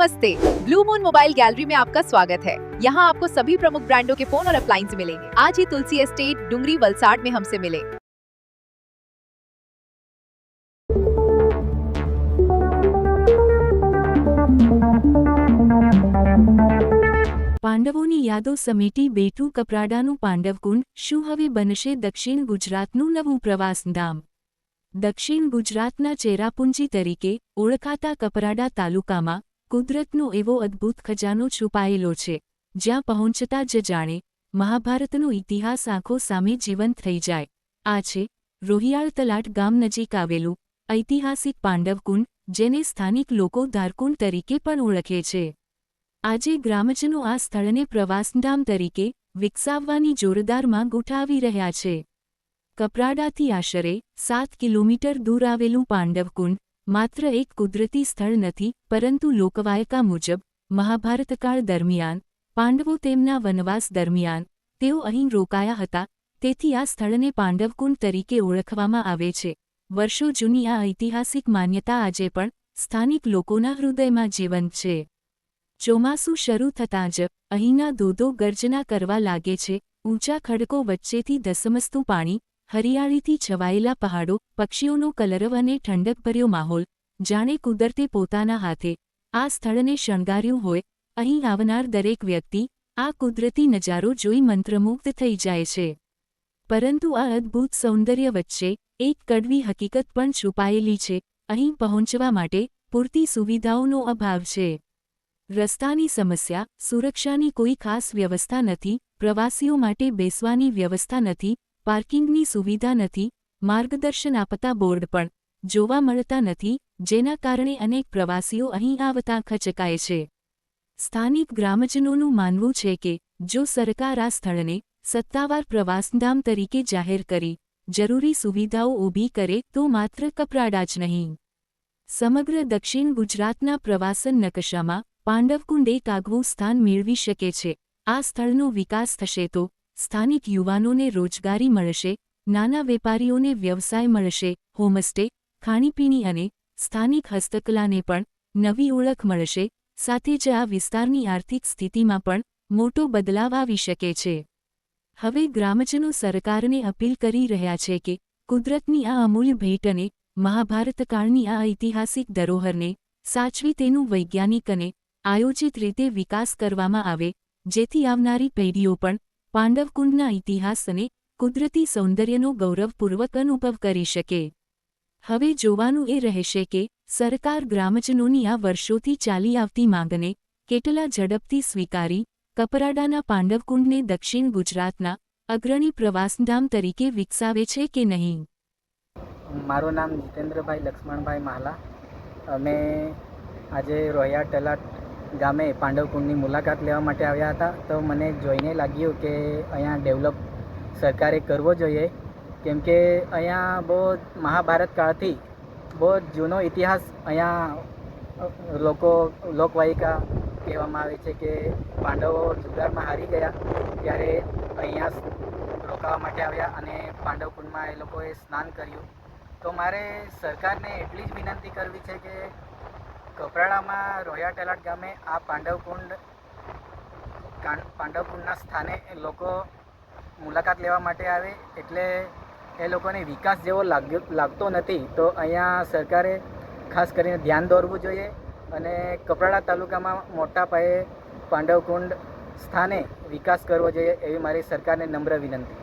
नमस्ते, blue moon mobile gallery में आपका स्वागत है। यहाँ आपको सभी प्रमुख ब्रांडों के फोन और अप्लायंस मिलेंगे। आज ही तुलसी एस्टेट डुंगरी वलसाड में हमसे मिले। પાંડવોની યાદો સમેટી બેઠું કપરાડાનું પાંડવકુંડ શું હવે બનશે દક્ષિણ ગુજરાતનું નવું પ્રવાસધામ? દક્ષિણ ગુજરાતના ચેરાપુંજી તરીકે ઓળખાતા કપરાડા તાલુકામાં કુદરતનો એવો અદ્ભુત ખજાનો છુપાયેલો છે, જ્યાં પહોંચતા જ જાણે મહાભારતનો ઇતિહાસ આંખો સામે જીવંત થઈ જાય. આ છે રોહિયાળ તલાટ ગામ નજીક આવેલું ઐતિહાસિક પાંડવકુંડ, જેને સ્થાનિક લોકો ધારકુંડ તરીકે પણ ઓળખે છે. આજે ગ્રામજનો આ સ્થળને પ્રવાસધામ તરીકે વિકસાવવાની જોરદાર માંગ ઉઠાવી રહ્યા છે. કપરાડાથી આશરે 7 કિલોમીટર દૂર આવેલું પાંડવકુંડ માત્ર એક કુદરતી સ્થળ નથી, પરંતુ લોકવાયકા મુજબ મહાભારતકાળ દરમિયાન પાંડવો તેમના વનવાસ દરમિયાન તેઓ અહીં રોકાયા હતા, તેથી આ સ્થળને પાંડવકુંડ તરીકે ઓળખવામાં આવે છે. વર્ષો જૂની આ ઐતિહાસિક માન્યતા આજે પણ સ્થાનિક લોકોના હૃદયમાં જીવંત છે. ચોમાસું શરૂ થતાં જ અહીંના ધોધો ગર્જના કરવા લાગે છે. ઊંચા ખડકો વચ્ચેથી ધસમસતું પાણી, હરિયાળીથી છવાયેલા પહાડો, પક્ષીઓનો કલરવ અને ઠંડકભર્યો માહોલ, જાણે કુદરતે પોતાના હાથે આ સ્થળને શણગાર્યું હોય. અહીં આવનાર દરેક વ્યક્તિ આ કુદરતી નજારો જોઈ મંત્રમુગ્ધ થઈ જાય છે. પરંતુ આ અદ્ભુત સૌંદર્ય વચ્ચે એક કડવી હકીકત પણ છુપાયેલી છે. અહીં પહોંચવા માટે પૂરતી સુવિધાઓનો અભાવ છે. રસ્તાની સમસ્યા, સુરક્ષાની કોઈ ખાસ વ્યવસ્થા નથી, પ્રવાસીઓ માટે બેસવાની વ્યવસ્થા નથી, પાર્કિંગની સુવિધા નથી, માર્ગદર્શન આપતા બોર્ડ પણ જોવા મળતા નથી, જેના કારણે અનેક પ્રવાસીઓ અહીં આવતા ખચકાય છે. સ્થાનિક ગ્રામજનોનું માનવું છે કે જો સરકાર આ સ્થળને સત્તાવાર પ્રવાસધામ તરીકે જાહેર કરી જરૂરી સુવિધાઓ ઊભી કરે તો માત્ર કપરાડા જ નહીં, સમગ્ર દક્ષિણ ગુજરાતના પ્રવાસન નકશામાં પાંડવકુંડ એક આગવું સ્થાન મેળવી શકે છે. આ સ્થળનો વિકાસ થશે તો સ્થાનિક યુવાનોને રોજગારી મળશે, નાના વેપારીઓને વ્યવસાય મળશે, હોમસ્ટે, ખાણીપીણી અને સ્થાનિક હસ્તકલાને પણ નવી ઓળખ મળશે. સાથે જ આ વિસ્તારની આર્થિક સ્થિતિમાં પણ મોટો બદલાવ આવી શકે છે. હવે ગ્રામજનો સરકારને અપીલ કરી રહ્યા છે કે કુદરતની આ અમૂલ્ય ભેટ અને મહાભારતકાળની આ ઐતિહાસિક ધરોહરને સાચવી તેનું વૈજ્ઞાનિક અને આયોજિત રીતે વિકાસ કરવામાં આવે, જેથી આવનારી પેઢીઓ પણ પાંડવકુંડના ઇતિહાસ અને કુદરતી સૌંદર્યનો ગૌરવપૂર્વક અનુભવ કરી શકે. હવે જોવાનું એ રહેશે કે સરકાર ગ્રામજનોની આ વર્ષોથી ચાલી આવતી માંગને કેટલા ઝડપથી સ્વીકારી કપરાડાના પાંડવકુંડને દક્ષિણ ગુજરાતના અગ્રણી પ્રવાસધામ તરીકે વિકસાવે છે કે નહીં. મારું નામ જીતેન્દ્રભાઈ લક્ષ્મણભાઈ માહલા. અમે આજે રોહિયાળ તલાટ ગામે પાંડવકુંડની મુલાકાત લેવા માટે આવ્યા હતા. તો મને જોઈને લાગ્યું કે અહીંયા ડેવલપ સરકારે કરવો જોઈએ, કેમ કે અહીંયા બહુ મહાભારત કાળથી બહુ જૂનો ઇતિહાસ અહીંયા લોકવાયકા કહેવામાં આવે છે કે પાંડવો જુગારમાં હારી ગયા ત્યારે અહીંયા રોકાવા માટે આવ્યા અને પાંડવકુંડમાં એ લોકોએ સ્નાન કર્યું. તો મારે સરકારને એટલી જ વિનંતી કરવી છે કે કપરાડામાં રોહિયાળ તલાટ ગામે આ પાંડવકુંડના સ્થાને લોકો મુલાકાત લેવા માટે આવે, એટલે એ લોકોને વિકાસ જેવો લાગતો નથી. તો અહીંયા સરકારે ખાસ કરીને ધ્યાન દોરવું જોઈએ અને કપરાડા તાલુકામાં મોટા પાયે પાંડવકુંડ સ્થાને વિકાસ કરવો જોઈએ, એવી મારી સરકારને નમ્ર વિનંતી.